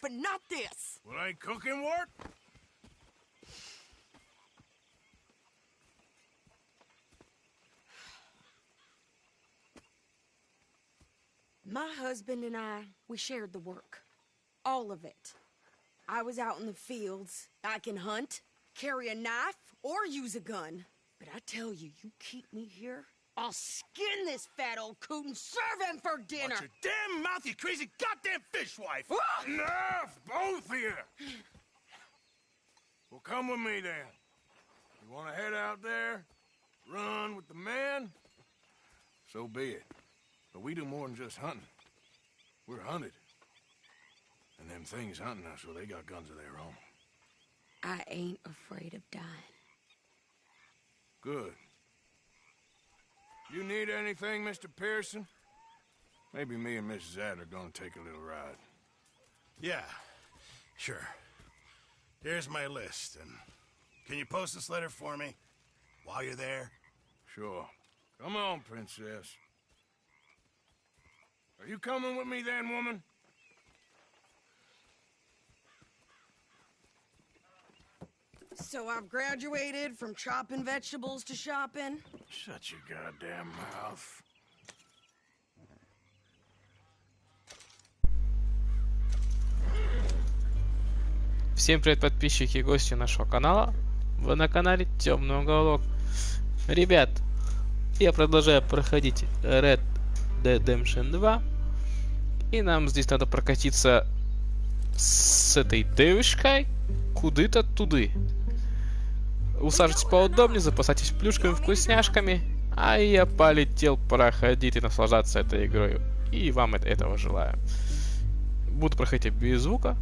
but not this. Well, ain't cooking work? My husband and I, we shared the work. All of it. I was out in the fields. I can hunt, carry a knife, or use a gun. But I tell you, you keep me here, I'll skin this fat old coot and serve him for dinner. Watch your damn mouth, you crazy goddamn fishwife! Ah! Enough, both of you! Well, come with me then. You want to head out there, run with the men? So be it. But we do more than just hunting. We're hunted. And them things hunting us, well, they got guns of their own. I ain't afraid of dying. Good. You need anything, Mr. Pearson? Maybe me and Mrs. Adler are gonna take a little ride. Yeah, sure. Here's my list, and can you post this letter for me while you're there? Sure. Come on, Princess. Are you coming with me then, woman? So I've graduated from chopping vegetables to shopping? Shut your goddamn mouth. Всем привет, подписчики и гости нашего канала. Вы на канале Темный Уголок. Ребят, я продолжаю проходить Red Dead Redemption 2. И нам здесь надо прокатиться с этой девушкой куда-то туды. Усаживайтесь поудобнее, запасайтесь плюшками, вкусняшками. А я полетел проходить и наслаждаться этой игрой. И вам этого желаю. Буду проходить без звука.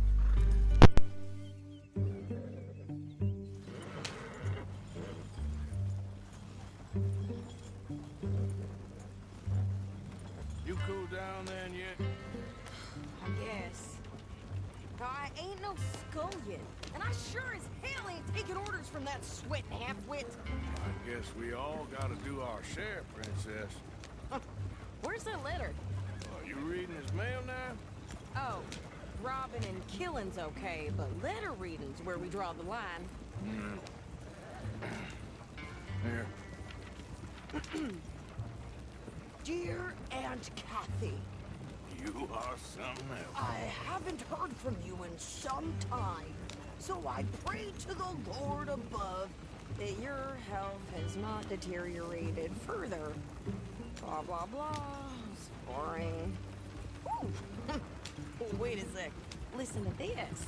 You cool down then yet? I guess. I ain't no scullion, and I sure as hell ain't taking orders from that sweating half-wit. I guess we all gotta do our share, Princess. Where's that letter? Are you reading his mail now? Oh, robbing and killing's okay, but letter reading's where we draw the line. Here. Dear Aunt Kathy, You are something else. I haven't heard from you in some time, so I pray to the Lord above that your health has not deteriorated further. Blah, blah, blah. It's boring. Ooh. Wait a sec. Listen to this.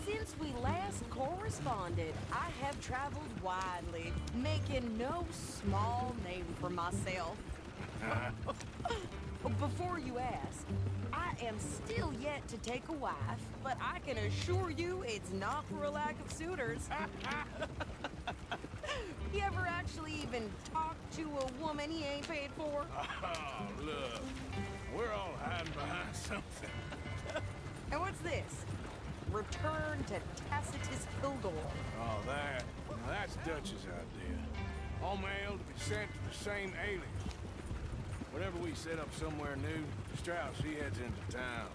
Since we last corresponded, I have traveled widely, making no small name for myself. Before you ask, I am still yet to take a wife, but I can assure you it's not for a lack of suitors. You ever actually even talk to a woman he ain't paid for? Oh, look. We're all hiding behind something. And what's this? Return to Tacitus Kilgore. Oh, that. Now, that's Dutch's idea. All mail to be sent to the same alias. Whenever we set up somewhere new, Strauss, he heads into town.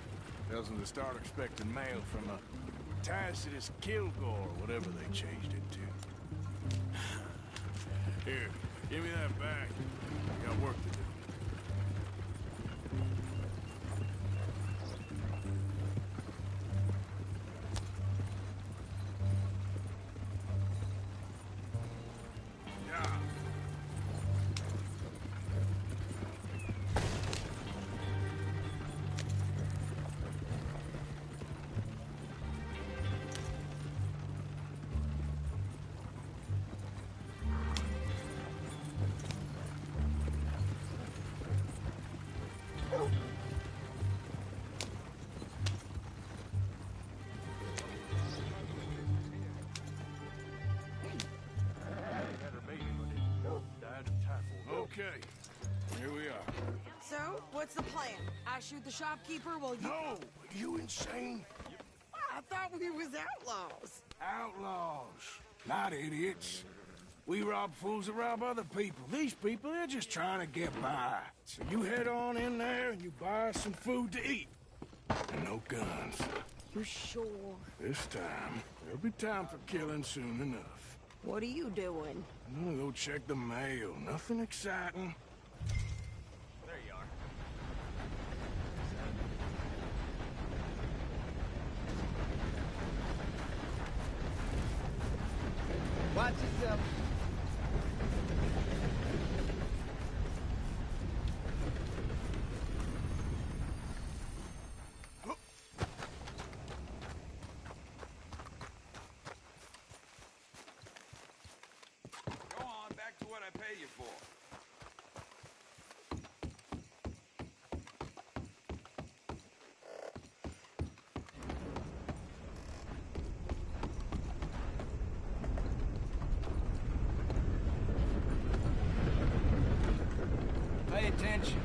Tells them to start expecting mail from a Tacitus Kilgore, whatever they changed it to. Here, give me that back. I got work to do. Okay, here we are. So, what's the plan? I shoot the shopkeeper while you... No! You insane? I thought we was outlaws. Outlaws, not idiots. We rob fools that rob other people. These people, they're just trying to get by. So you head on in there and you buy us some food to eat. And no guns. You sure? This time, there'll be time for killing soon enough. What are you doing? I'm gonna go check the mail. Nothing exciting. There you are. Watch yourself. Go on, back to what I pay you for. Pay attention.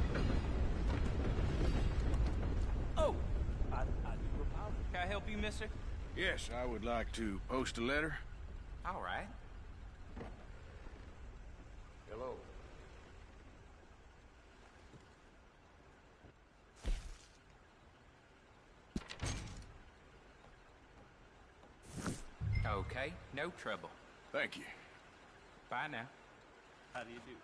Oh, I do apologize. Can I help you, mister? Yes, I would like to post a letter. All right. Hello. Okay, no trouble. Thank you. Bye now. How do you do?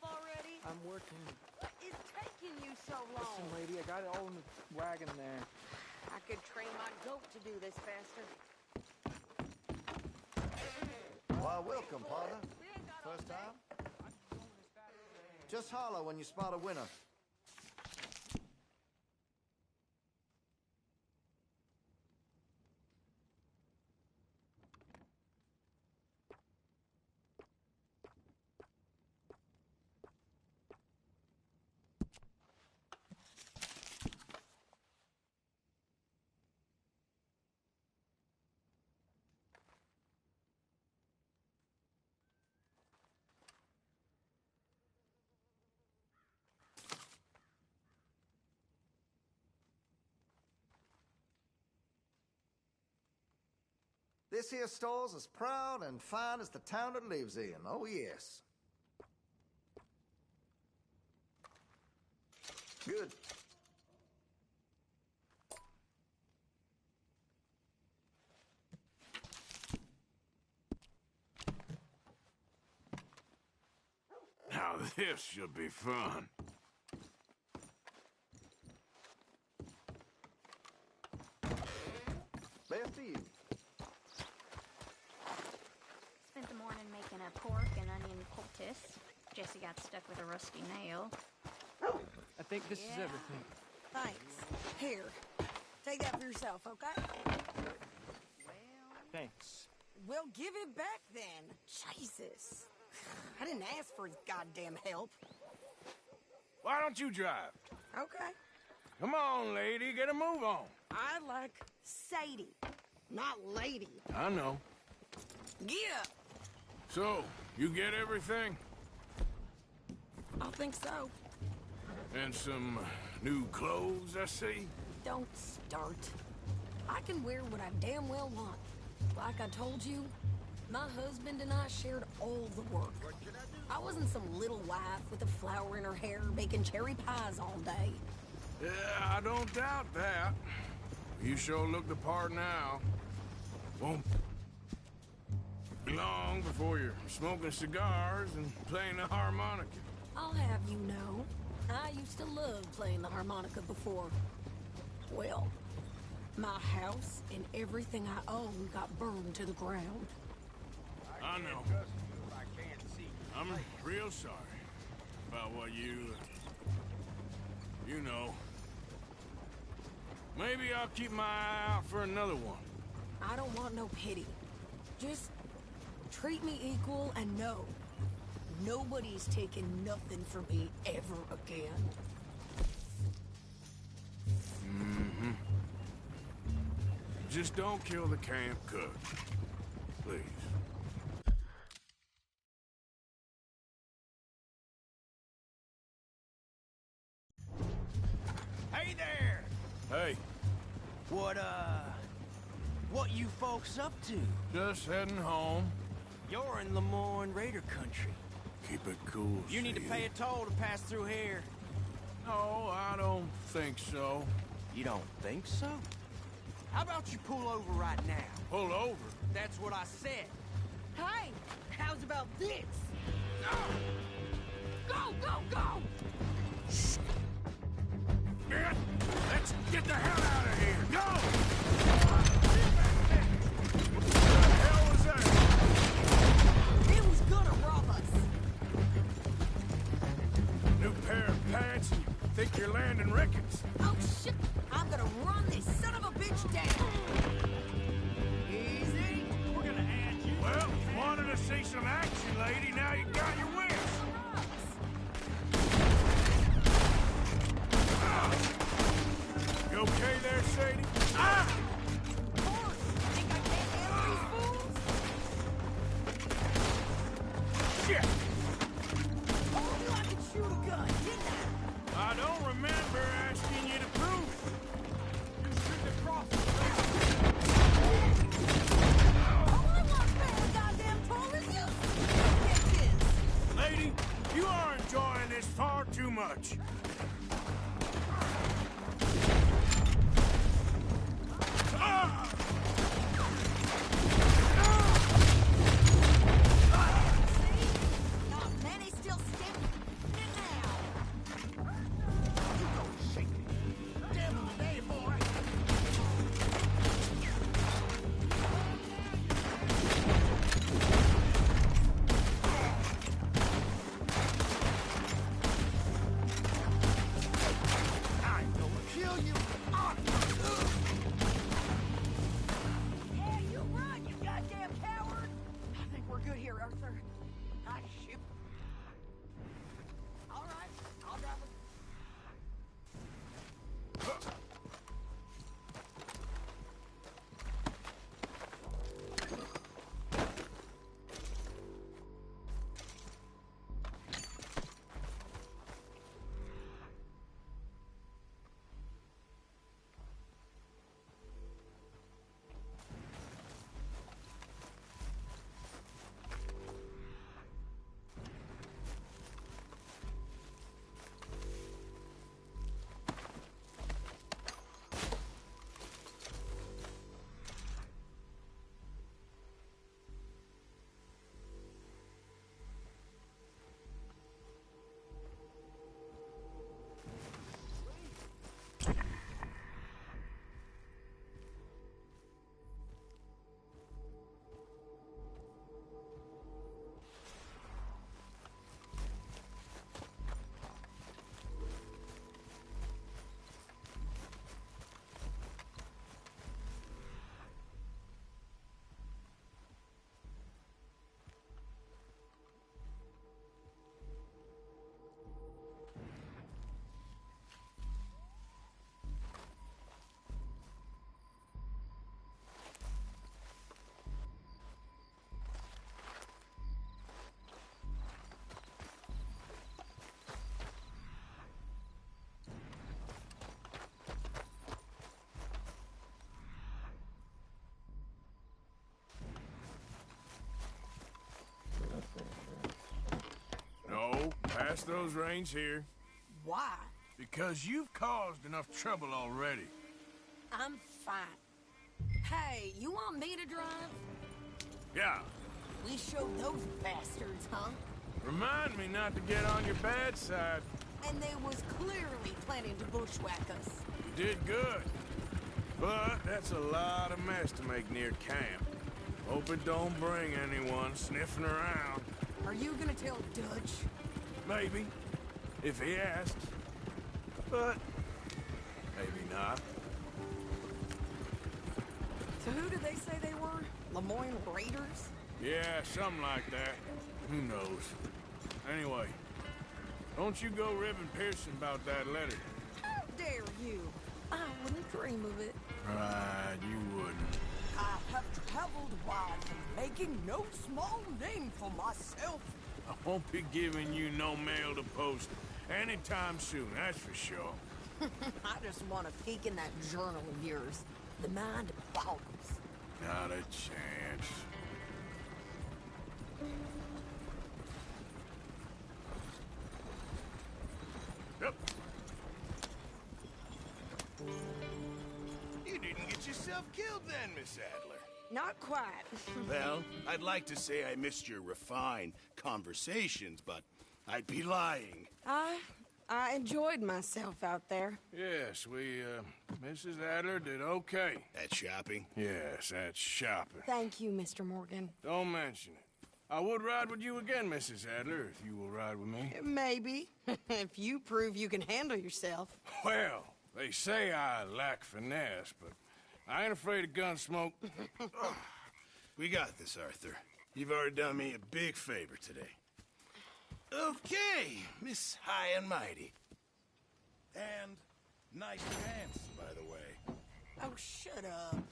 Already? I'm working. What is taking you so long? Listen, lady, I got it all in the wagon there. I could train my goat to do this faster. Why, welcome, partner. First time? Just holler when you spot a winner. This here store's as proud and fine as the town it lives in. Oh, yes. Good. Now this should be fun. Best to you. Spent the morning making a pork and onion poultice. Jesse got stuck with a rusty nail. I think this is everything. Thanks. Here, take that for yourself, okay? Thanks. Well, give it back then. Jesus. I didn't ask for his goddamn help. Why don't you drive? Okay. Come on, lady, get a move on. I like Sadie. not lady. I know. Get up. So, you get everything? I think so. And some new clothes, I see? Don't start. I can wear what I damn well want. Like I told you, my husband and I shared all the work. I wasn't some little wife with a flower in her hair making cherry pies all day. Yeah, I don't doubt that. You sure look the part now. Won't be long before you're smoking cigars and playing the harmonica. I'll have you know, I used to love playing the harmonica before. Well, my house and everything I own got burned to the ground. I know. I'm real sorry about what you know. Maybe I'll keep my eye out for another one. I don't want no pity. Just treat me equal and know nobody's taking nothing from me ever again. Mm-hmm. Just don't kill the camp cook. Please. Hey there! Hey, What you folks up to? just heading home. You're in Lemoyne Raider country. Keep it cool, You need to Steve. pay a toll to pass through here. No, I don't think so. You don't think so? How about you pull over right now? Pull over. That's what I said. Hey, how's about this? Go, go, go! Man, let's get the hell out of here. Go! What the hell was that? It was gonna rob us. New pair of pants and you think you're landing Ricketts. Oh, shit. I'm gonna run this son of a bitch down. Easy. We're gonna add you. Well, wanted to see some action, lady. Now you got your wish. You okay there, Sadie? Ah! Think I can't handle these fools? Shit! Told you I could shoot a gun, didn't I? I don't remember asking you to prove it. You shouldn't have crossed the All I want to pay a goddamn toll is you. Get this. Pass those reins here. Why? Because you've caused enough trouble already. I'm fine. Hey, you want me to drive? Yeah. We showed those bastards, huh? Remind me not to get on your bad side. And they was clearly planning to bushwhack us. You did good. But that's a lot of mess to make near camp. Hope it don't bring anyone sniffing around. Are you gonna tell Dutch? Maybe. If he asks. But maybe not. So who did they say they were? Lemoyne Raiders? Yeah, something like that. Who knows? Anyway, don't you go ribbing Pearson about that letter. How dare you? I wouldn't dream of it. Right, you wouldn't. I have traveled widely, making no small name for myself. I won't be giving you no mail to post anytime soon, that's for sure. I just want to peek in that journal of yours. The mind boggles. Not a chance. Yep. You didn't get yourself killed then, Miss Adler. Not quite. Well, I'd like to say I missed your refined conversations, but I'd be lying. I enjoyed myself out there. Yes, Mrs. Adler did okay. At shopping? Yes, that's shopping. Thank you, Mr. Morgan. Don't mention it. I would ride with you again, Mrs. Adler, if you will ride with me. Maybe. If you prove you can handle yourself. Well, they say I lack finesse, but I ain't afraid of gun smoke. We got this, Arthur. You've already done me a big favor today. Okay, Miss High and Mighty. And nice pants, by the way. Oh, shut up.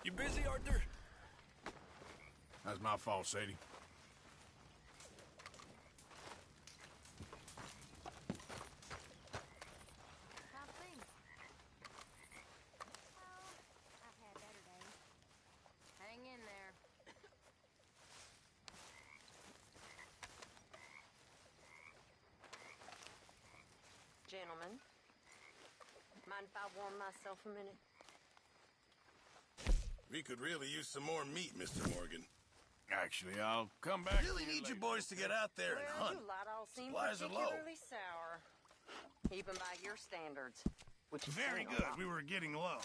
You busy, Arthur? That's my fault, Sadie. How's things? Well, I've had better days. Hang in there. Gentlemen, mind if I warm myself a minute? We could really use some more meat, Mr. Morgan. Actually, I'll come back. Really need you boys to get out there and Well, hunt. you lot all seem Supplies are low. particularly sour. Even by your standards. Which is Very saying a good. lot. We were getting low.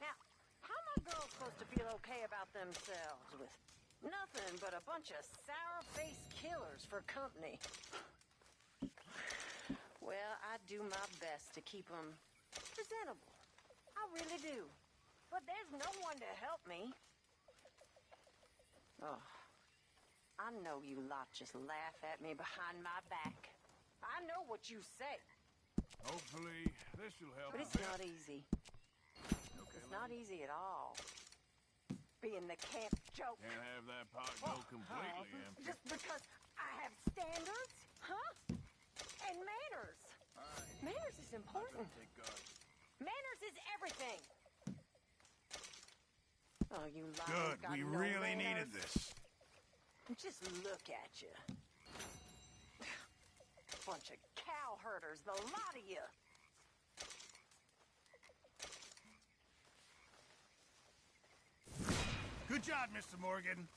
Now, how am I girls supposed to feel okay about themselves with nothing but a bunch of sour-faced killers for company? Well, I do my best to keep them presentable. I really do. But there's no one to help me. Oh, I know you lot just laugh at me behind my back. I know what you say. Hopefully, this will help. But it's not easy. It's not easy at all. Being the camp joke. Can't have that pot go completely empty. Just because I have standards? Huh? And manners. Manners is important. Manners is everything. Oh, you liars Good. got We no really manners. needed this. Just look at you. Bunch of cow herders, the lot of you. Good job, Mr. Morgan.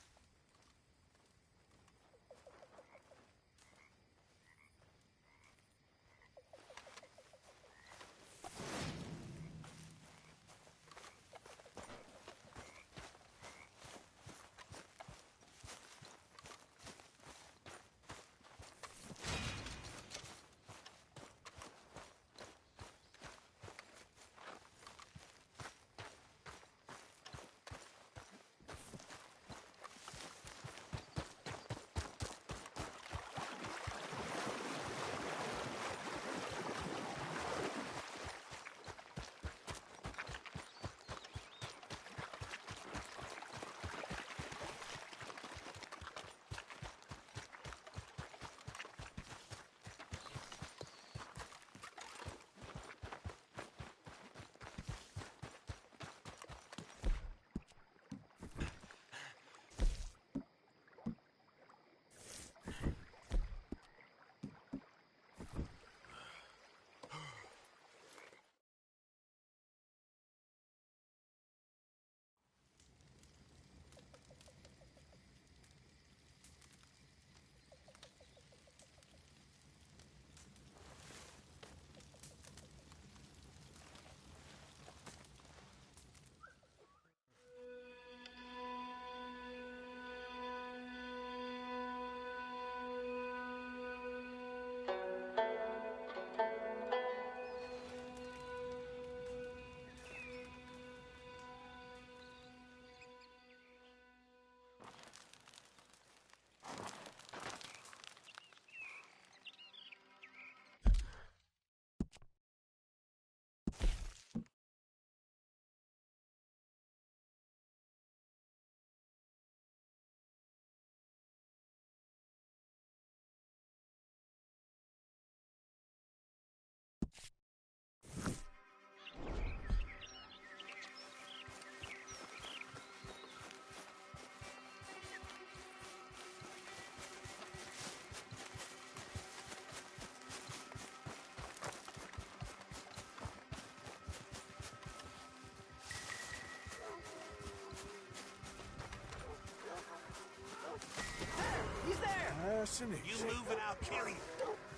Listen to You move and I'll kill you.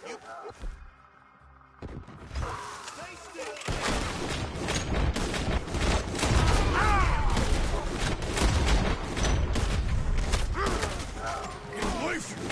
You... Stay still! Get away from me!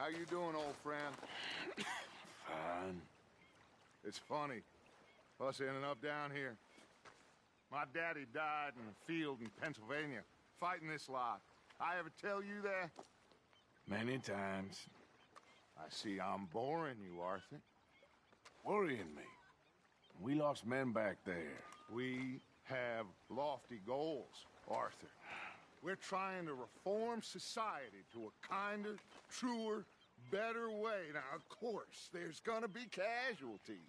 How you doing, old friend? Fine. It's funny, us ending up down here. My daddy died in a field in Pennsylvania, fighting this lot. I ever tell you that? Many times. I see I'm boring you, Arthur. Worrying me. We lost men back there. We have lofty goals, Arthur. We're trying to reform society to a kinder, truer, better way. Now, of course, there's gonna be casualties.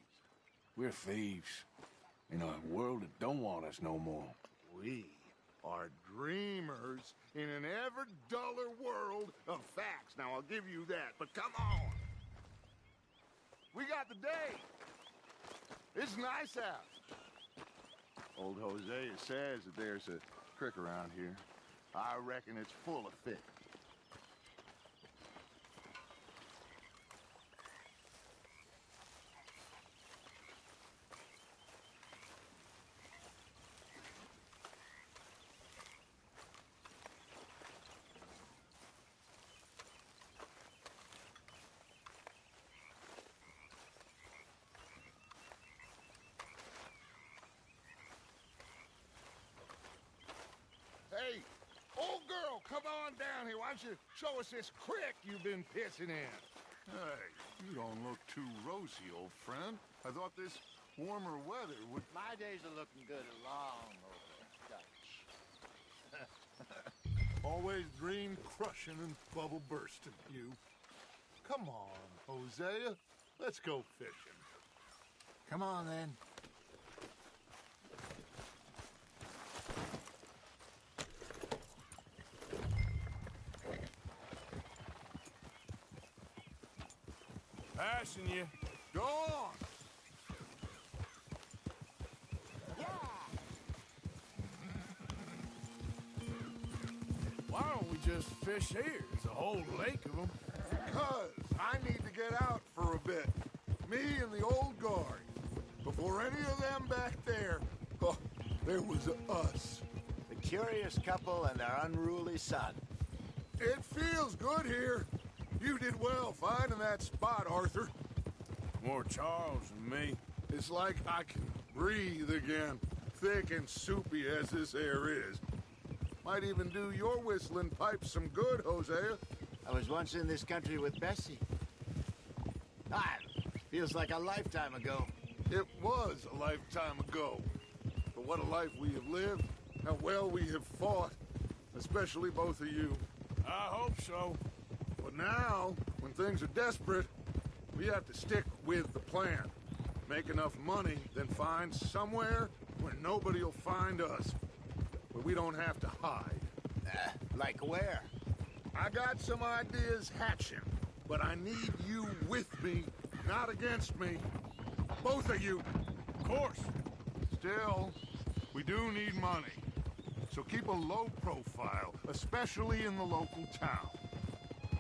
We're thieves in a world that don't want us no more. We are dreamers in an ever duller world of facts. Now, I'll give you that, but come on. We got the day. It's nice out. Old Hosea says that there's a creek around here. I reckon it's full of fish. Hey, old girl, come on down here. Why don't you show us this creek you've been pissing in? Hey, you don't look too rosy, old friend. I thought this Warmer weather would... My days are looking good along over Dutch. Always dream crushing and bubble bursting, you. Come on, Hosea. Let's go fishing. Come on, then. Passing you. Go on. Why don't we just fish here? There's a whole lake of them. Because I need to get out for a bit. Me and the old guard. Before any of them back there, oh, there was us. The curious couple and their unruly son. It feels good here. You did well finding that spot, Arthur. More Charles than me. It's like I can breathe again, thick and soupy as this air is. Might even do your whistling pipes some good, Hosea. I was once in this country with Bessie. Feels like a lifetime ago. It was a lifetime ago. But what a life we have lived, how well we have fought, especially both of you. I hope so. But now, when things are desperate, we have to stick with the plan. Make enough money, then find somewhere where nobody will find us. Where we don't have to hide. Like where? I got some ideas hatching, but I need you with me, not against me. Both of you. Of course. Still, we do need money. So keep a low profile, especially in the local town.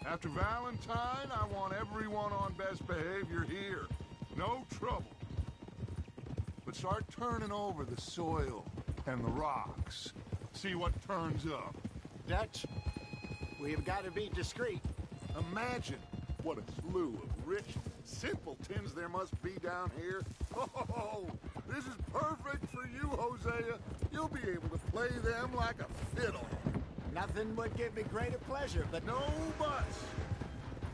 After Valentine, I want everyone on best behavior here. No trouble. But start turning over the soil and the rocks. See what turns up. Dutch, we've got to be discreet. Imagine what a slew of rich simpletons there must be down here. Oh, this is perfect for you, Hosea. You'll be able to play them like a fiddle. Nothing would give me greater pleasure, but no buts.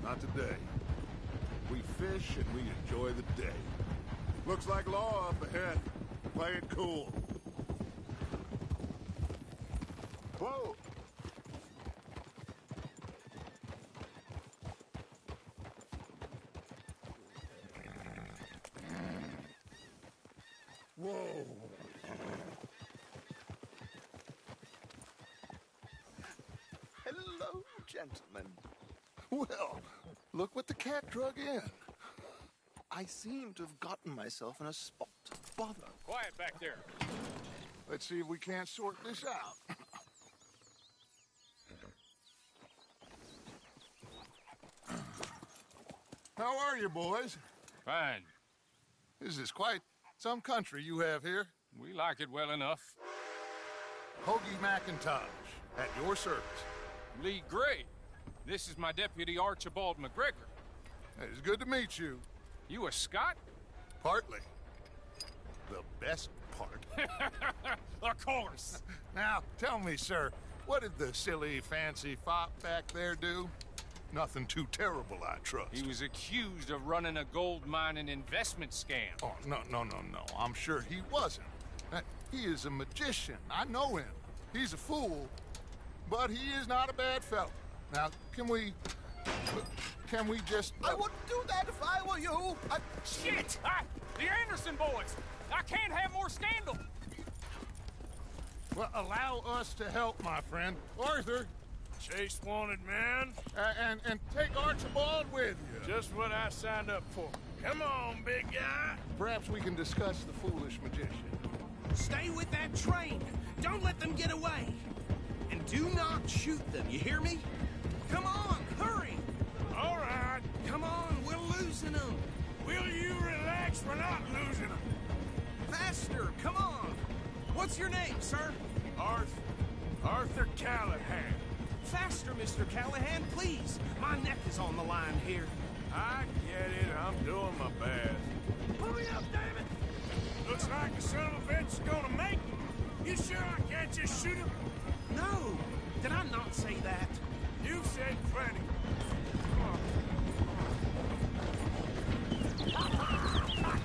Not today. We fish and we enjoy the day. Looks like law up ahead. Play it cool. Whoa! Whoa! Hello, gentlemen. Well, look what the cat drug in. I seem to have gotten myself in a spot of bother. Quiet back there. Let's see if we can't sort this out. How are you, boys? Fine. This is quite some country you have here. We like it well enough. Hoagie McIntosh, at your service. Lee Gray. This is my deputy Archibald McGregor. It's good to meet you. You a Scot? Partly. The best part. Of course. Now, tell me, sir, what did the silly, fancy fop back there do? Nothing too terrible, I trust. He was accused of running a gold mining investment scam. Oh, no. I'm sure he wasn't. He is a magician. I know him. He's a fool, but he is not a bad fellow. Now, can we just... I wouldn't do that if I were you. Shit! The Anderson boys! I can't have more scandal! Well, allow us to help, my friend. Arthur! Chase wanted man. And take Archibald with you. Just what I signed up for. Come on, big guy. Perhaps we can discuss the foolish magician. Stay with that train. Don't let them get away. And do not shoot them, you hear me? Come on, hurry. All right. Come on, we're losing them. Will you relax? We're not losing them. Faster, come on. What's your name, sir? Arthur Callahan. Faster, Mr. Callahan, please. My neck is on the line here. I get it. I'm doing my best. Hurry up, damn it! Looks like the son of a bitch is gonna make it. You sure I can't just shoot him? No. Did I not say that? You said plenty.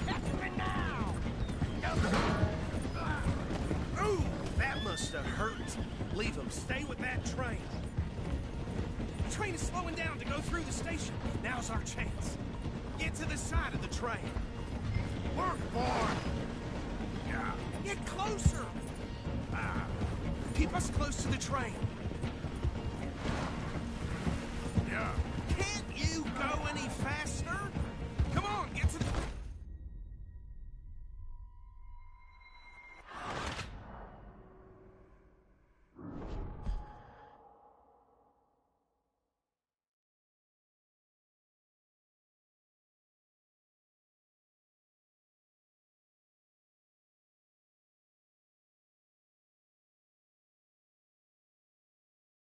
Catch me now! them. Stay with that train. The train is slowing down to go through the station. Now's our chance. Get to the side of the train. Work, boy. Yeah. Get closer. Keep us close to the train. Yeah. Can't you go any faster? Come on, get to the...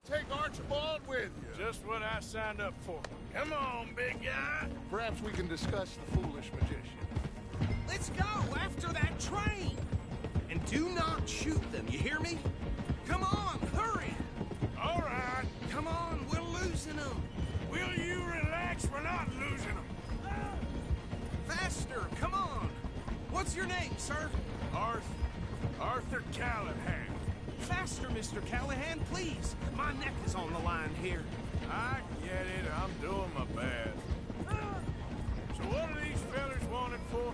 Take Archibald with you. Just what I signed up for. Come on, big guy. Perhaps we can discuss the foolish magician. Let's go after that train. And do not shoot them, you hear me? Come on, hurry. All right. Come on, we're losing them. Will you relax? We're not losing them. Faster, come on. What's your name, sir? Arthur Callahan. Faster, Mr. Callahan, please. My neck is on the line here. I get it. I'm doing my best. So what are these fellas wanted for?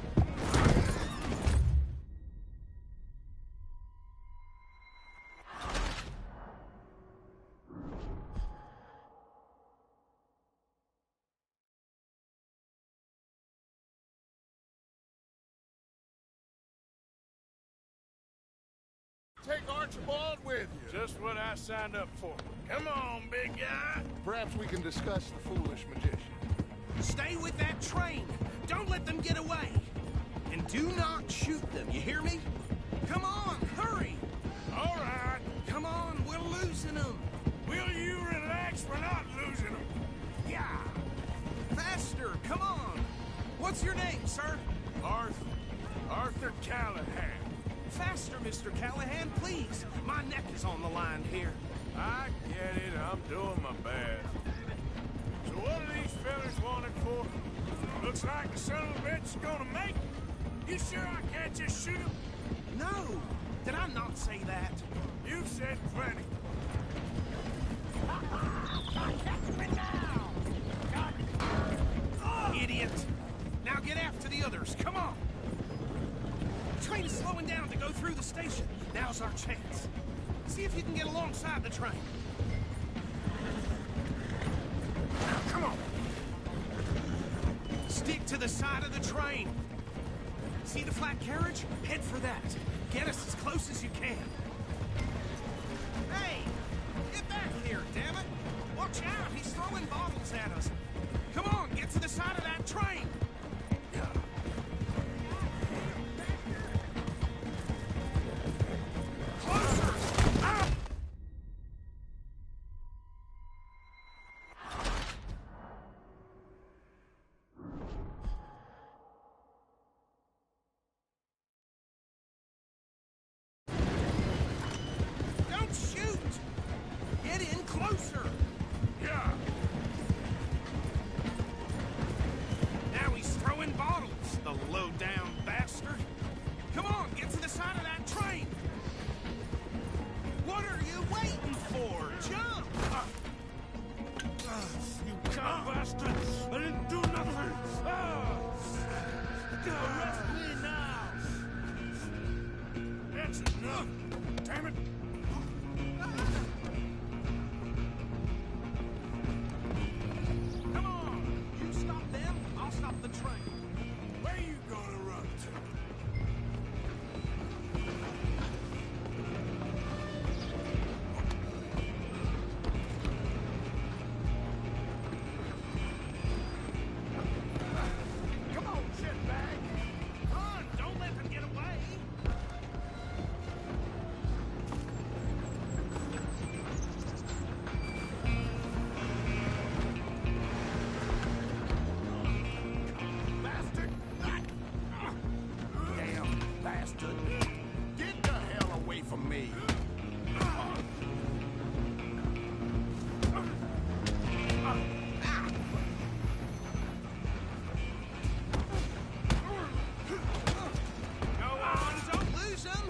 Take Archibald with you. Just what I signed up for. Come on, big guy. Perhaps we can discuss the foolish magician. Stay with that train. Don't let them get away. And do not shoot them, you hear me? Come on, hurry. All right. Come on, we're losing them. Will you relax? We're not losing them. Yeah. Faster, come on. What's your name, sir? Arthur Callahan. Faster, Mr. Callahan, please. My neck is on the line here. I get it. I'm doing my best. So what are these fellas wanted for? Looks like the son of a bitch is gonna make it. You sure I can't just shoot him? No. Did I not say that? You've said plenty. Idiot. Now get after the others. Come on. The train is slowing down to go through the station. Now's our chance. See if you can get alongside the train. Now, come on. Stick to the side of the train. See the flat carriage? Head for that. Get us as close as you can. Hey! Get back here, damn it! Watch out, he's throwing bottles at us. Come on, get to the side of that train! Closer! Up! Don't shoot! Get in closer! Yeah. Now he's throwing bottles, the low-down bastard. Come on, get to the side of that train! What are you waiting for? Jump! You cow bastard! I didn't do nothing! Arrest me now! That's enough! Damn it! Come on! You stop them, I'll stop the train. Where you gonna run to? Come on, shitbag! Run! Don't let them get away! Bastard! Damn bastard! Get the hell away from me! Go on, don't lose them!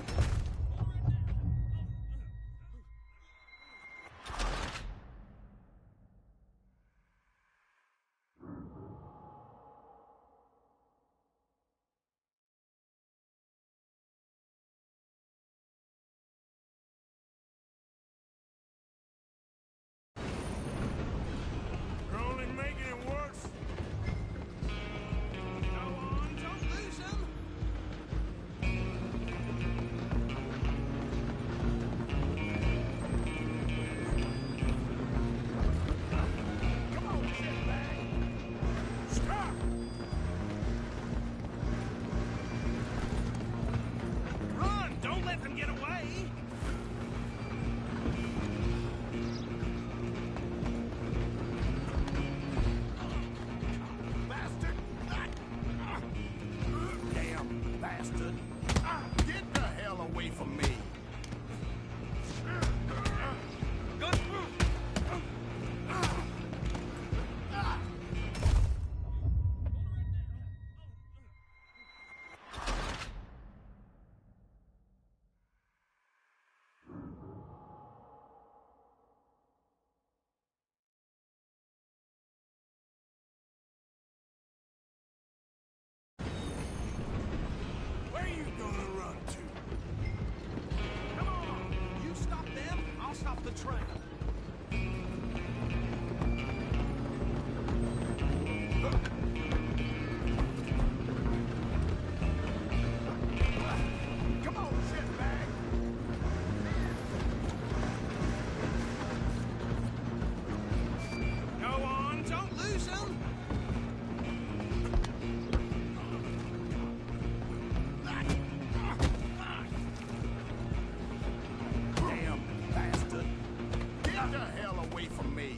me.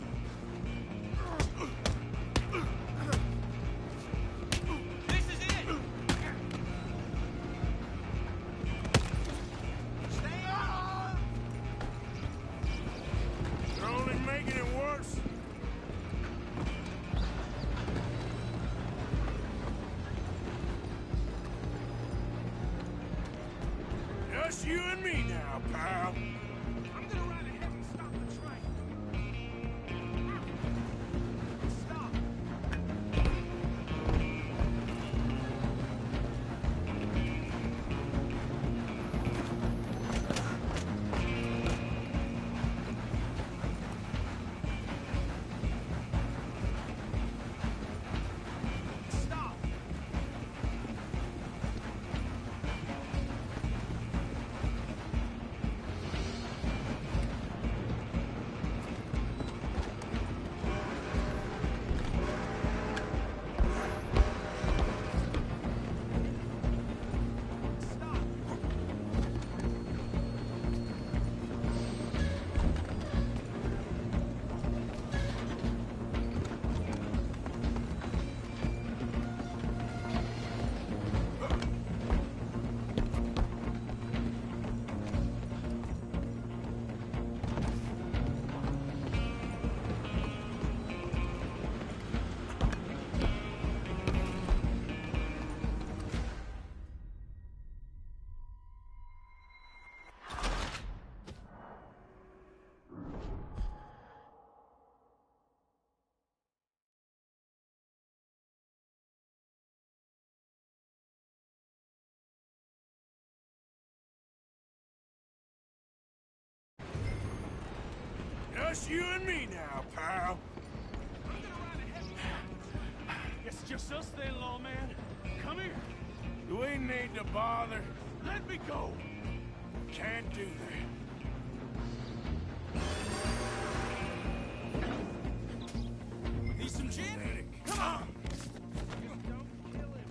This is it! Stay on! You're only making it worse. Just you and me now, pal. I'm gonna ride ahead and stop the train. Stop. Stop. Just you and me now, pal. I'm gonna ride ahead. It's just us then, lawman. Come here. Do we need to bother? Let me go. Can't do that. Need some gin? Come on! Don't kill him.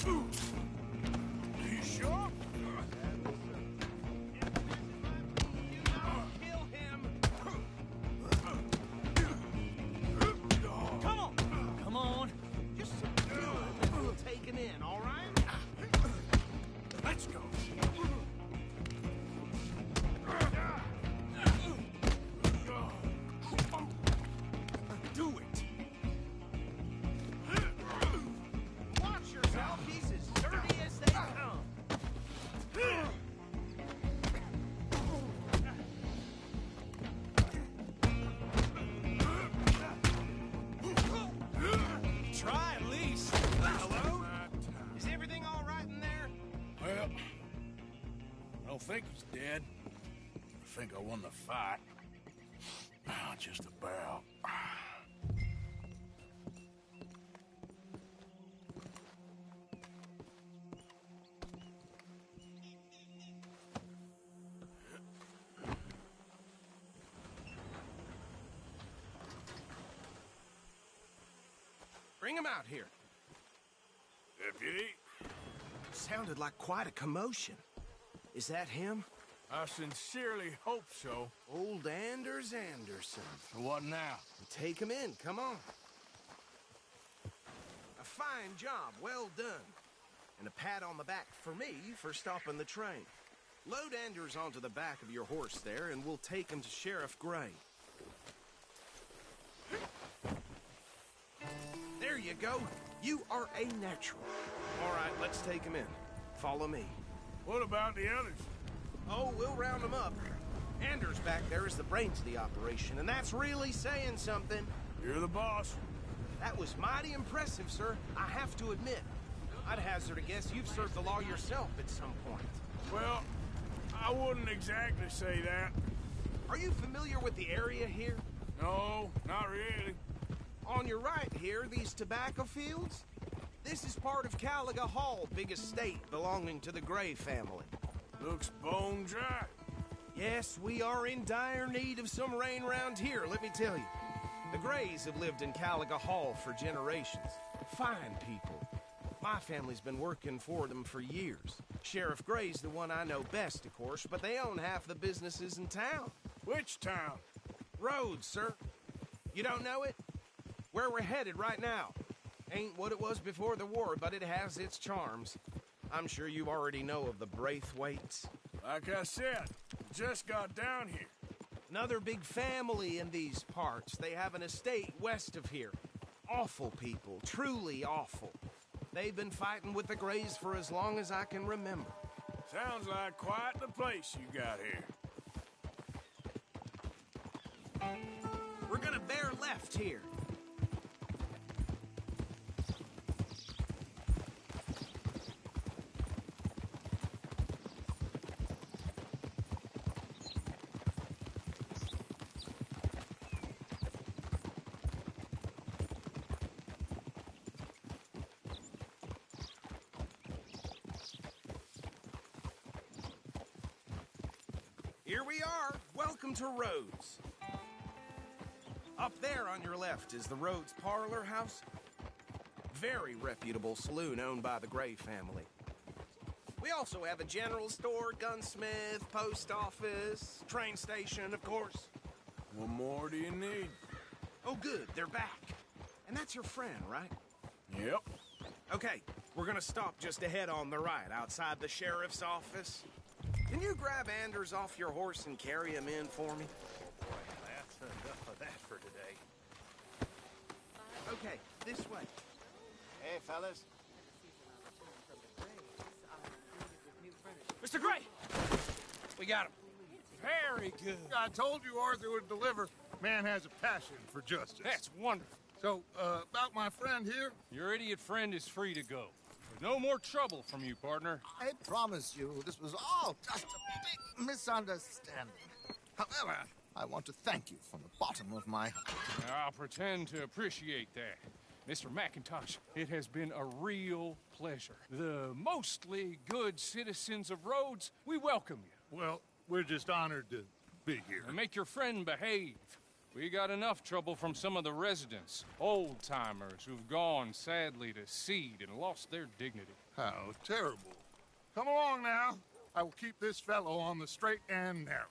Ooh. You sure? Kill him! Come on! Come on! Just subdue him and we'll take him in, all right? Let's go. Do it! Watch yourself, he's as dirty as they come. Try at least. Hello? Is everything all right in there? Well, I don't think he's dead. I think I won the fight. Just about. Bring him out here. Deputy, Sounded like quite a commotion. Is that him? I sincerely hope so. Old Anders Anderson. What now? Take him in, come on. A fine job, well done. And a pat on the back for me for stopping the train. Load Anders onto the back of your horse there, and we'll take him to Sheriff Gray. There you go. You are a natural. All right, let's take him in. Follow me. What about the others? Oh, we'll round them up. Anders back there is the brains of the operation, and that's really saying something. You're the boss. That was mighty impressive, sir. I have to admit. I'd hazard a guess you've served the law yourself at some point. Well, I wouldn't exactly say that. Are you familiar with the area here? No, not really. On your right here, these tobacco fields? This is part of Caliga Hall, big estate belonging to the Gray family. Looks bone dry. Yes, we are in dire need of some rain round here, let me tell you. The Grays have lived in Caliga Hall for generations. Fine people. My family's been working for them for years. Sheriff Gray's the one I know best, of course, but they own half the businesses in town. Which town? Rhodes, sir. You don't know it? Where we're headed right now. Ain't what it was before the war, but it has its charms. I'm sure you already know of the Braithwaites. Like I said, just got down here. Another big family in these parts. They have an estate west of here. Awful people, truly awful. They've been fighting with the Greys for as long as I can remember. Sounds like quite the place you got here. We're gonna bear left here. Here we are. Welcome to Rhodes. Up there on your left is the Rhodes Parlor House. Very reputable saloon owned by the Gray family. We also have a general store, gunsmith, post office, train station, of course. What more do you need? Oh, good. They're back. And that's your friend, right? Yep. Okay, we're gonna stop just ahead on the right, outside the sheriff's office. Can you grab Anders off your horse and carry him in for me? That's enough of that for today. Okay, this way. Hey, fellas. Mr. Gray! We got him. Very good. I told you Arthur would deliver. Man has a passion for justice. That's wonderful. So, about my friend here? Your idiot friend is free to go. There's no more trouble from you, partner. I promise you, this was all just a big misunderstanding. However, I want to thank you from the bottom of my heart. I'll pretend to appreciate that. Mr. McIntosh, it has been a real pleasure. The mostly good citizens of Rhodes, we welcome you. Well, we're just honored to be here. And make your friend behave. We got enough trouble from some of the residents, old-timers who've gone, sadly, to seed and lost their dignity. How terrible. Come along now. I will keep this fellow on the straight and narrow.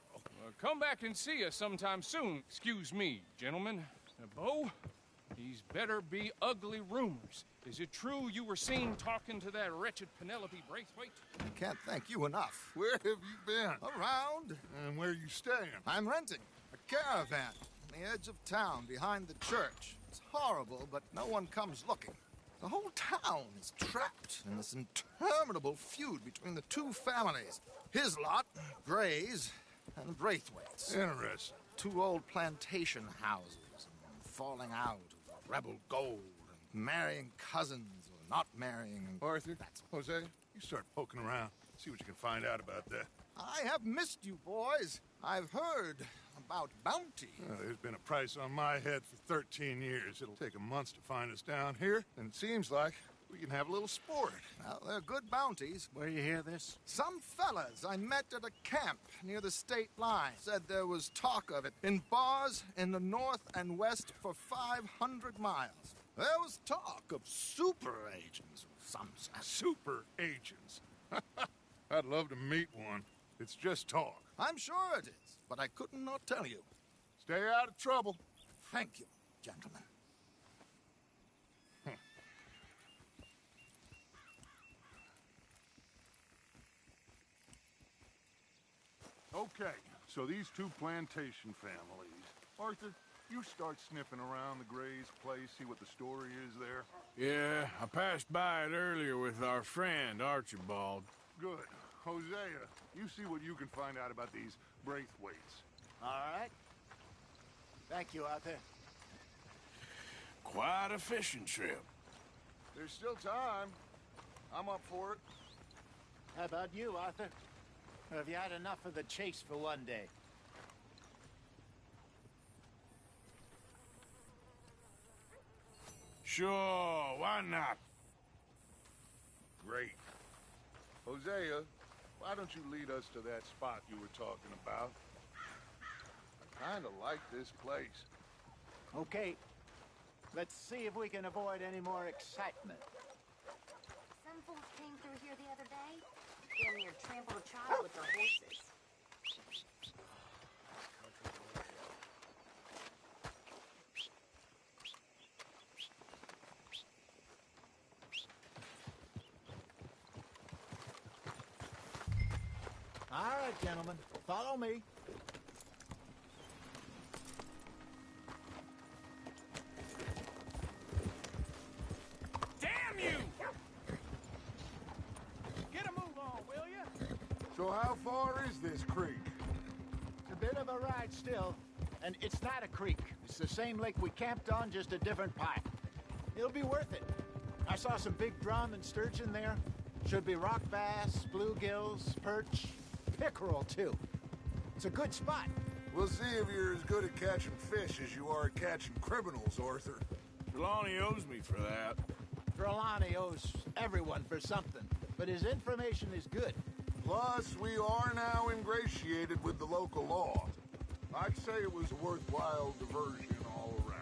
Come back and see us sometime soon. Excuse me, gentlemen. Bo, these better be ugly rumors. Is it true you were seen talking to that wretched Penelope Braithwaite? I can't thank you enough. Where have you been? Around. And where are you staying? I'm renting a caravan on the edge of town behind the church. It's horrible, but no one comes looking. The whole town is trapped in this interminable feud between the two families. His lot, Gray's, and the Braithwaites. Interesting. Two old plantation houses, falling out of rebel gold, and marrying cousins or not marrying. Arthur, Jose, you start poking around. See what you can find out about that. I have missed you, boys. I've heard about bounty. There's been a price on my head for 13 years. It'll take a month to find us down here, and it seems like we can have a little sport. Well, they're good bounties. Where you hear this? Some fellas I met at a camp near the state line said there was talk of it in bars in the north and west for 500 miles. There was talk of super agents of some sort. Super agents. I'd love to meet one. It's just talk. I'm sure it is, but I couldn't not tell you. Stay out of trouble. Thank you, gentlemen. Okay, so these two plantation families. Arthur, you start sniffing around the Gray's place, see what the story is there. Yeah, I passed by it earlier with our friend, Archibald. Good. Hosea, you see what you can find out about these Braithwaites. All right. Thank you, Arthur. Quite a fishing trip. There's still time. I'm up for it. How about you, Arthur? Or have you had enough of the chase for one day? Sure, why not? Great. Hosea, why don't you lead us to that spot you were talking about? I kind of like this place. Okay. Let's see if we can avoid any more excitement. Some fools came through here the other day. Damn near trampled a child with their horses. gentlemen. Follow me. Damn you! Get a move on, will you? So how far is this creek? It's a bit of a ride still. And it's not a creek. It's the same lake we camped on, just a different pipe. It'll be worth it. I saw some big drum and sturgeon there. Should be rock bass, bluegills, perch, pickerel too. It's a good spot. We'll see if you're as good at catching fish as you are at catching criminals, Arthur. Trelawney owes me for that. Trelawney owes everyone for something, but his information is good. Plus, we are now ingratiated with the local law. I'd say it was a worthwhile diversion all around.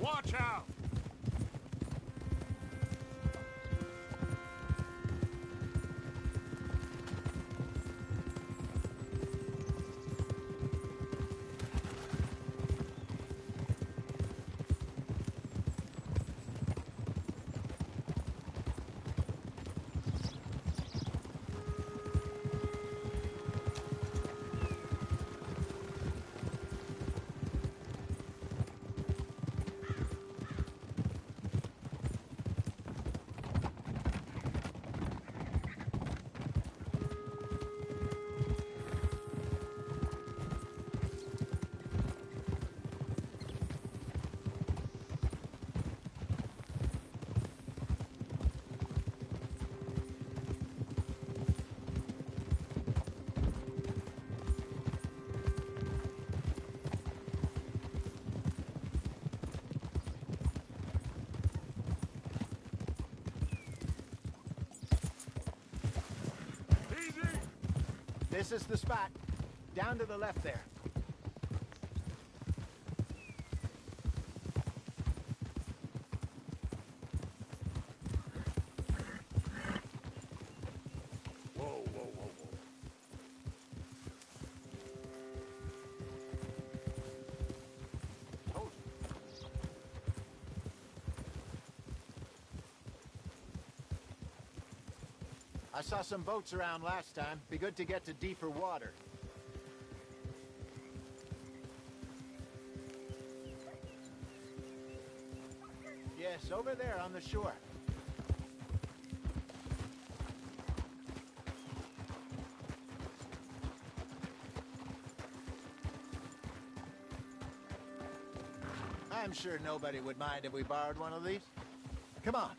Watch out! This is the spot. Down to the left there. Whoa, whoa, whoa, whoa. I saw some boats around last time. Be good to get to deeper water. Yes, over there on the shore. I'm sure nobody would mind if we borrowed one of these. Come on.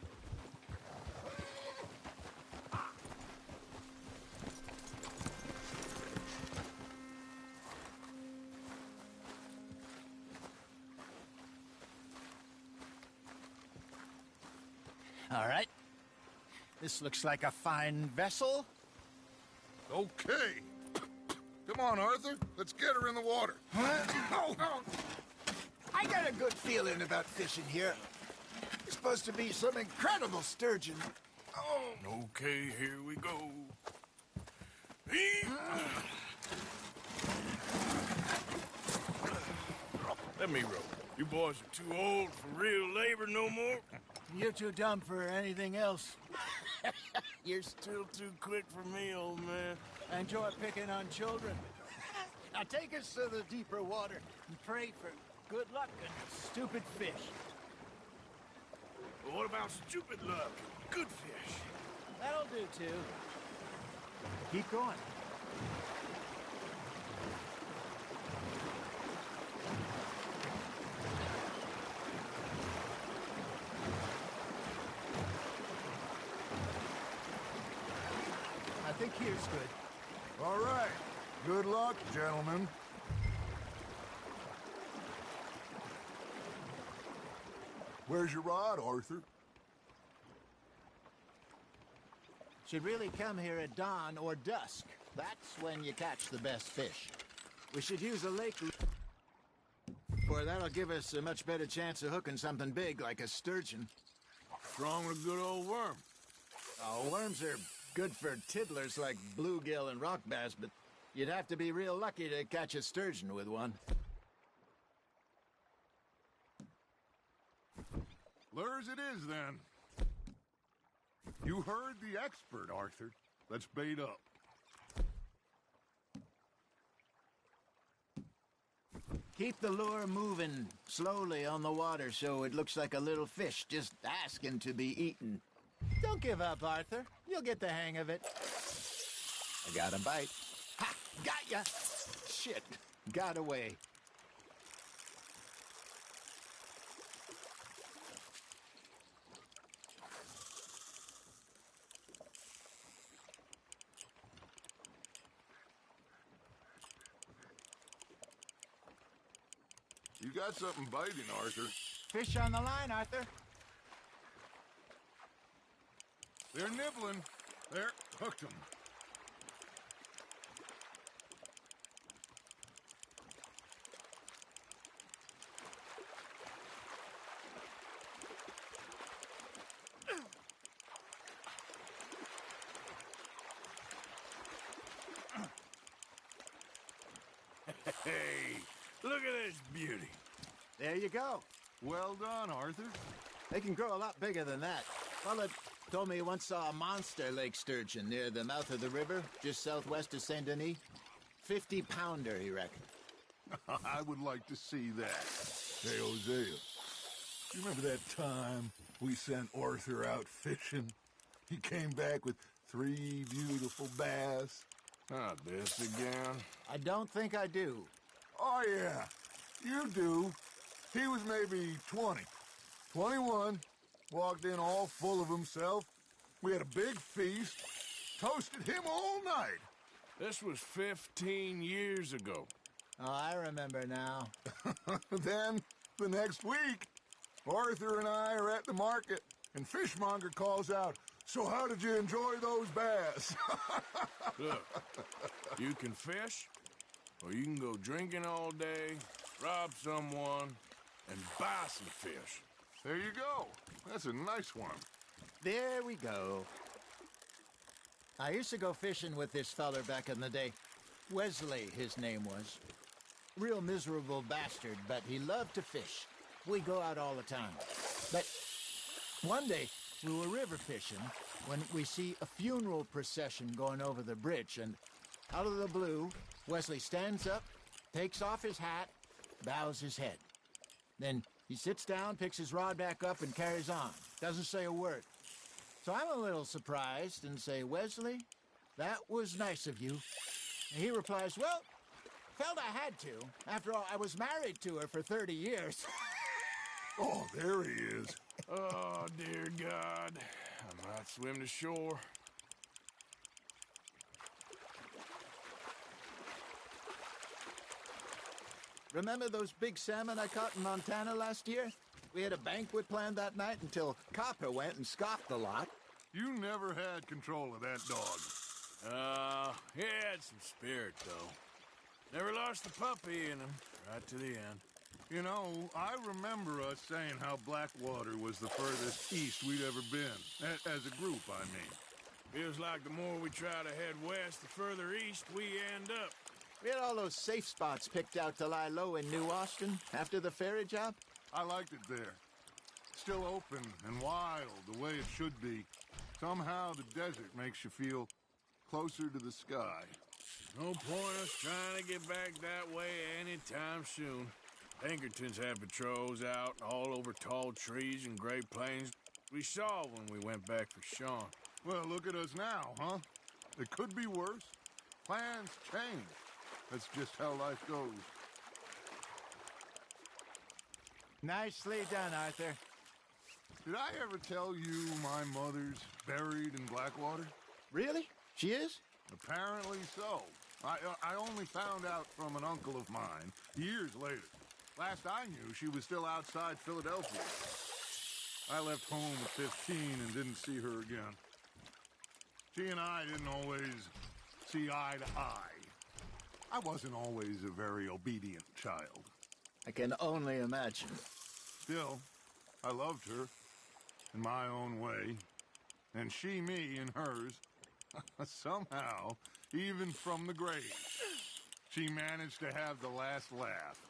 All right. This looks like a fine vessel. Okay. Come on, Arthur. Let's get her in the water. Oh. I got a good feeling about fishing here. It's supposed to be some incredible sturgeon. Oh. Okay, here we go. Let me row. You boys are too old for real labor no more. You're too dumb for anything else. You're still too quick for me, old man. I enjoy picking on children. Now take us to the deeper water and pray for good luck and stupid fish. Well, what about stupid luck? Good fish. That'll do, too. Keep going. I think here's good. All right. Good luck, gentlemen. Where's your rod, Arthur? Should really come here at dawn or dusk. That's when you catch the best fish. We should use a lake, for that'll give us a much better chance of hooking something big like a sturgeon. Wrong with a good old worm? Oh, worms are good for tiddlers like bluegill and rock bass, but you'd have to be real lucky to catch a sturgeon with one. Lures it is, then. You heard the expert, Arthur. Let's bait up. Keep the lure moving slowly on the water so it looks like a little fish just asking to be eaten. Don't give up, Arthur. You'll get the hang of it. I got a bite. Ha! Got ya! Shit. Got away. You got something biting, Arthur. Fish on the line, Arthur. They're nibbling. There, hooked them. Hey, look at this beauty. There you go. Well done, Arthur. They can grow a lot bigger than that. Fella told me he once saw a monster lake sturgeon near the mouth of the river, just southwest of Saint Denis. 50-pounder, he reckoned. I would like to see that. Hey, Hosea, you remember that time we sent Arthur out fishing? He came back with 3 beautiful bass. Not this again. I don't think I do. Oh, yeah, you do. He was maybe 20, 21, walked in all full of himself. We had a big feast, toasted him all night. This was 15 years ago. Oh, I remember now. Then, the next week, Arthur and I are at the market, and Fishmonger calls out, "So how did you enjoy those bass?" Look, you can fish, or you can go drinking all day, rob someone, and buy some fish. There you go. That's a nice one. There we go. I used to go fishing with this feller back in the day. Wesley, his name was. Real miserable bastard, but he loved to fish. We go out all the time. But one day, we were river fishing when we see a funeral procession going over the bridge, and out of the blue, Wesley stands up, takes off his hat, bows his head. Then he sits down, picks his rod back up, and carries on. Doesn't say a word. So I'm a little surprised and say, "Wesley, that was nice of you." And he replies, "Well, felt I had to. After all, I was married to her for 30 years. Oh, there he is. Oh, dear God. I might swim to shore. Remember those big salmon I caught in Montana last year? We had a banquet planned that night until Copper went and scoffed the lot. You never had control of that dog. He had some spirit, though. Never lost the puppy in him, right to the end. You know, I remember us saying how Blackwater was the furthest east we'd ever been. As a group, I mean. Feels like the more we try to head west, the further east we end up. We had all those safe spots picked out to lie low in New Austin after the ferry job. I liked it there. Still open and wild, the way it should be. Somehow the desert makes you feel closer to the sky. No point us trying to get back that way anytime soon. Pinkertons had patrols out all over tall trees and Great Plains. We saw when we went back for Sean. Well, look at us now, huh? It could be worse. Plans change. That's just how life goes. Nicely done, Arthur. Did I ever tell you my mother's buried in Blackwater? Really? She is? Apparently so. I only found out from an uncle of mine years later. Last I knew, she was still outside Philadelphia. I left home at 15 and didn't see her again. She and I didn't always see eye to eye. I wasn't always a very obedient child. I can only imagine. Still, I loved her in my own way, and she me in hers. Somehow, even from the grave, she managed to have the last laugh.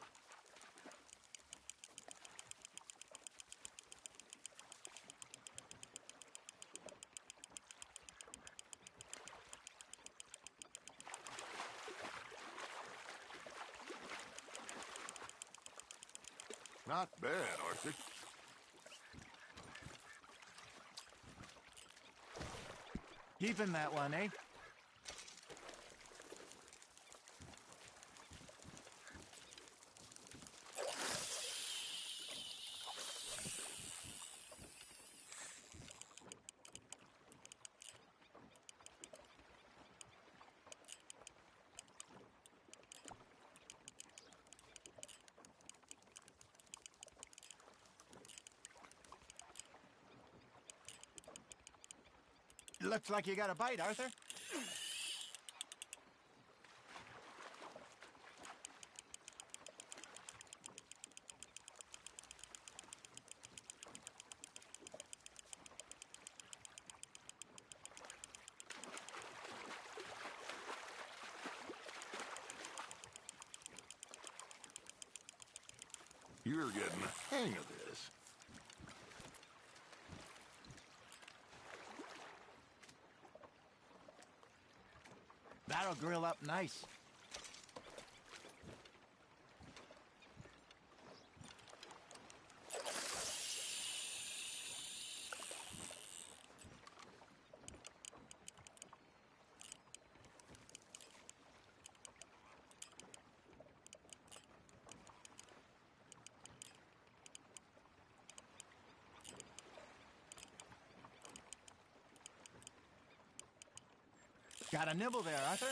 Not bad, Arthur. Keeping that one, eh? Looks like you got a bite, Arthur. You're getting the hang of this. That'll grill up nice. Got a nibble there, Arthur?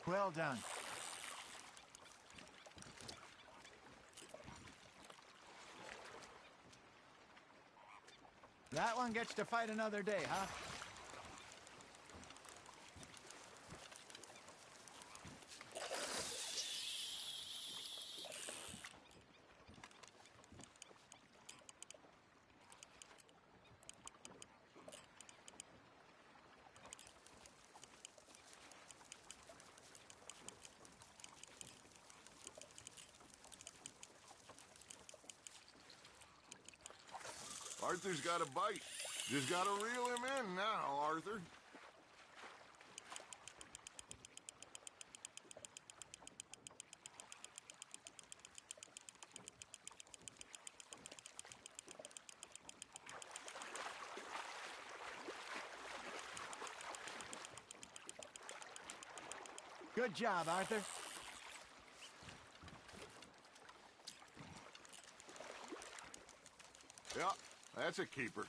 Well done. That one gets to fight another day, huh? Arthur's got a bite. Just gotta reel him in now, Arthur. Good job, Arthur. Yeah, that's a keeper.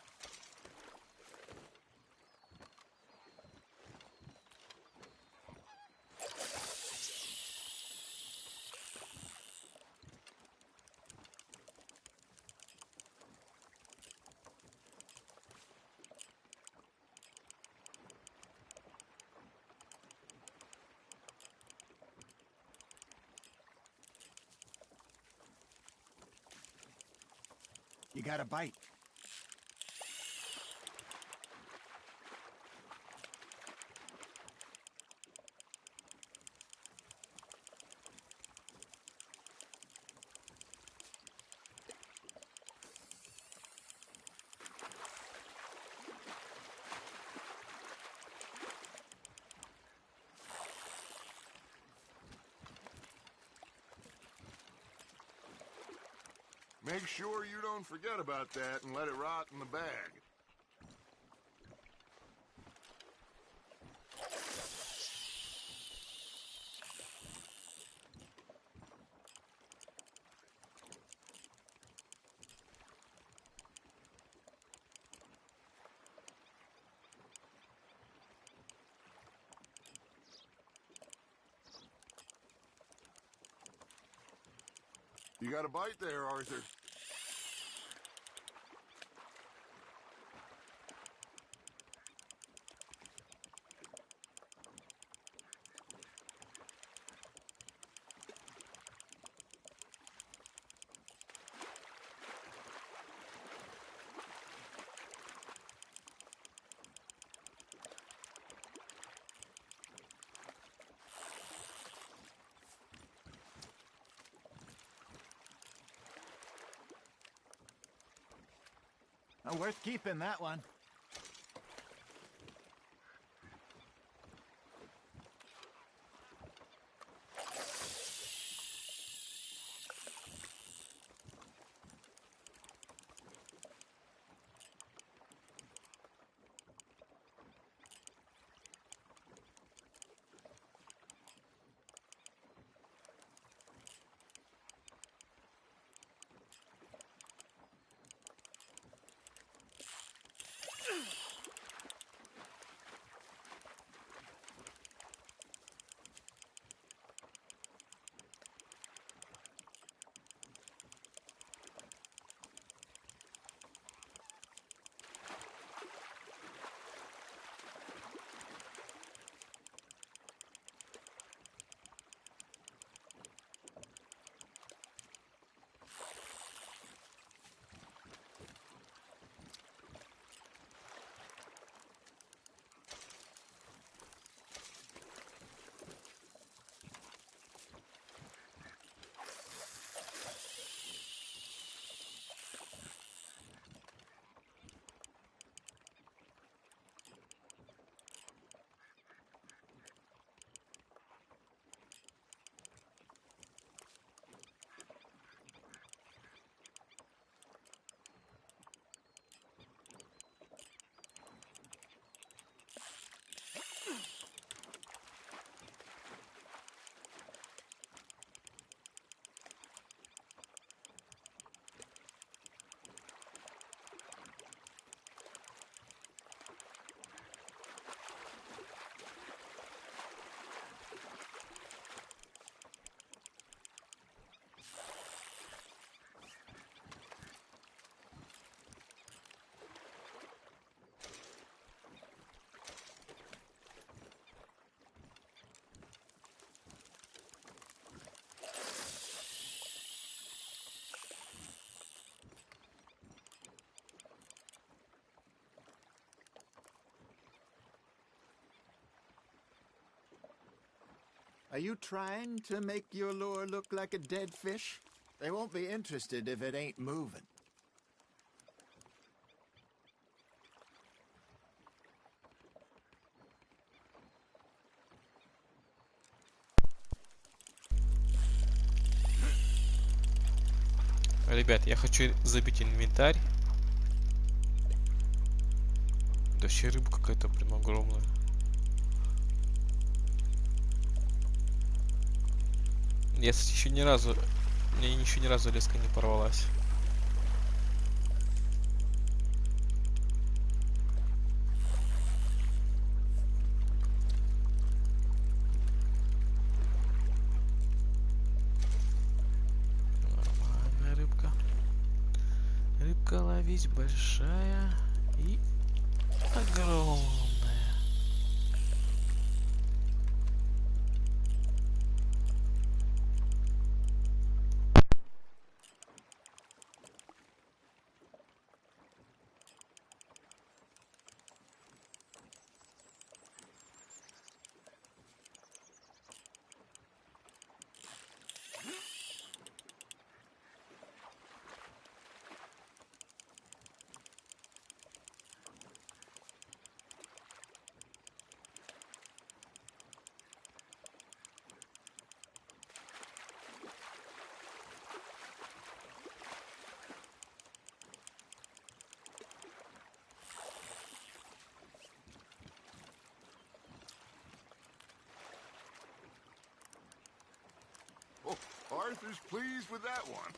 You got a bite. Make sure you don't forget about that and let it rot in the bag. You got a bite there, Arthur. Worth keeping, that one. Are you trying to make your lure look like a dead fish? They won't be interested if it ain't moving. Ребят, я хочу забить инвентарь. Да вообще рыба какая-то, блин, огромная. Я, кстати, еще ни разу... Мне еще ни разу леска не порвалась. Нормальная рыбка. Рыбка ловить большая и огромная. Oh, Arthur's pleased with that one.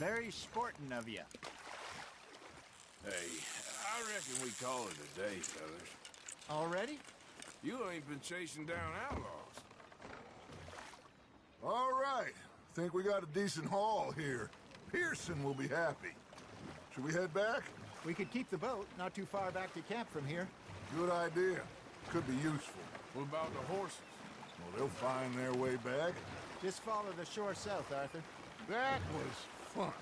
Very sporting of you. Hey, I reckon we call it a day, fellas. Already? You ain't been chasing down outlaws. All right. Think we got a decent haul here. Pearson will be happy. Should we head back? We could keep the boat not too far back to camp from here. Good idea. Could be useful. What about the horses? Well, they'll find their way back. Just follow the shore south, Arthur. That was fun.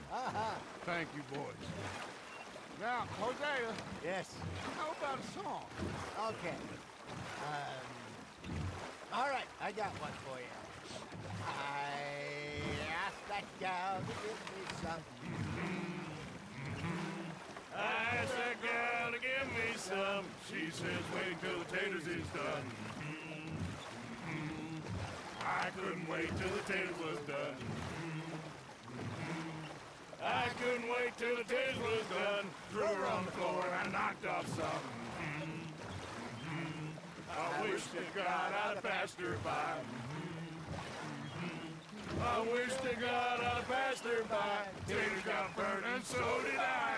Thank you, boys. Now, Hosea. Yes. How about a song? Okay. All right, I got one for you. I asked that gal to give me some. I asked that gal to give me some. She says, wait till the taters is done. I couldn't wait till the taters was done. I couldn't wait till the taters was done. Threw her on the floor and knocked off some. I wish to God I'd have passed her by. I wish to God I'd have passed her by. Taters got burnt and so did I.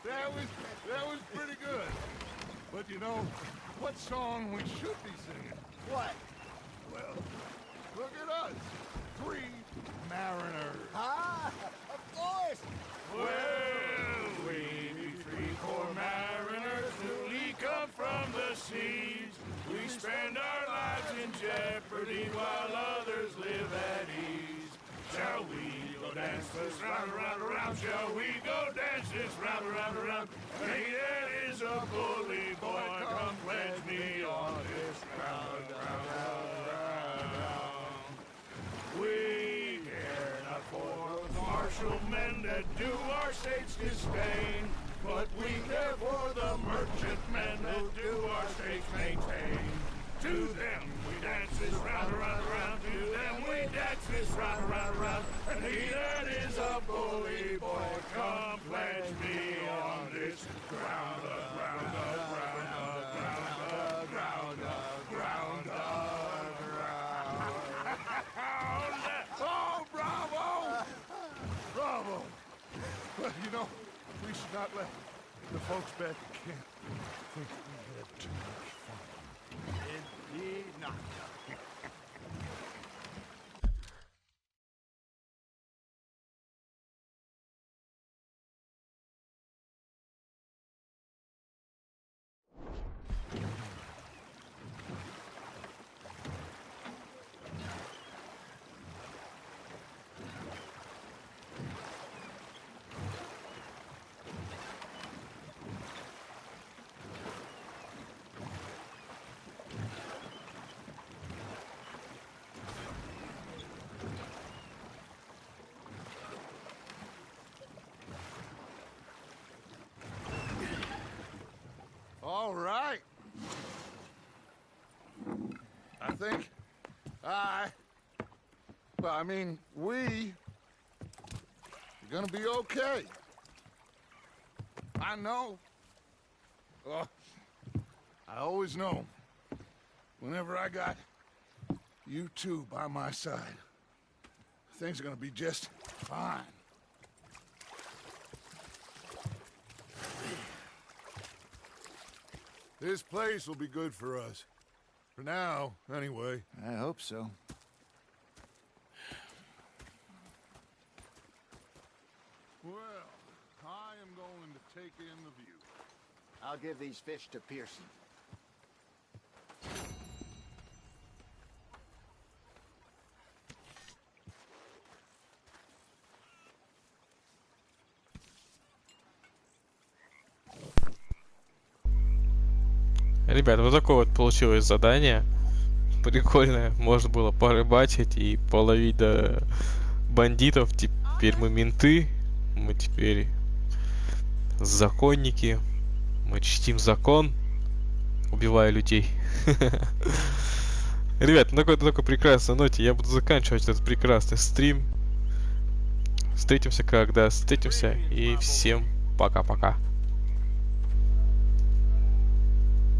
That was pretty good. But you know, what song we should be singing? What? Well, look at us. 3 mariners. Ah, of course. Well, we be 3 poor mariners newly come from the seas. We spend our lives in jeopardy while others live at ease. Shall we go dance this round, around, around? Shall we go dance this round, around, around? Hey, that is a bully boy. Come pledge me on this round, round, round, round. We care not for the martial men that do our state's disdain, but we care for the merchant men that do our states maintain. To them we dance this round, around, around. To them we dance this round, around, around. And he that is a bully boy, come pledge me on this ground, ground, ground, ground, ground, ground, ground. Oh, bravo! Bravo! Well, you know, we should not let the folks back at camp think we had too much fun. Indeed not. All right. I think we are gonna be okay. I know. I always know. Whenever I got you two by my side, things are gonna be just fine. This place will be good for us. For now, anyway. I hope so. Well, I am going to take in the view. I'll give these fish to Pearson. Ребят, вот такое вот получилось задание. Прикольное. Можно было порыбачить и половить до бандитов. Теперь мы менты. Мы теперь законники. Мы чтим закон, убивая людей. Ребят, на какой-то такой прекрасной ноте я буду заканчивать этот прекрасный стрим. Встретимся, когда встретимся. И всем пока-пока.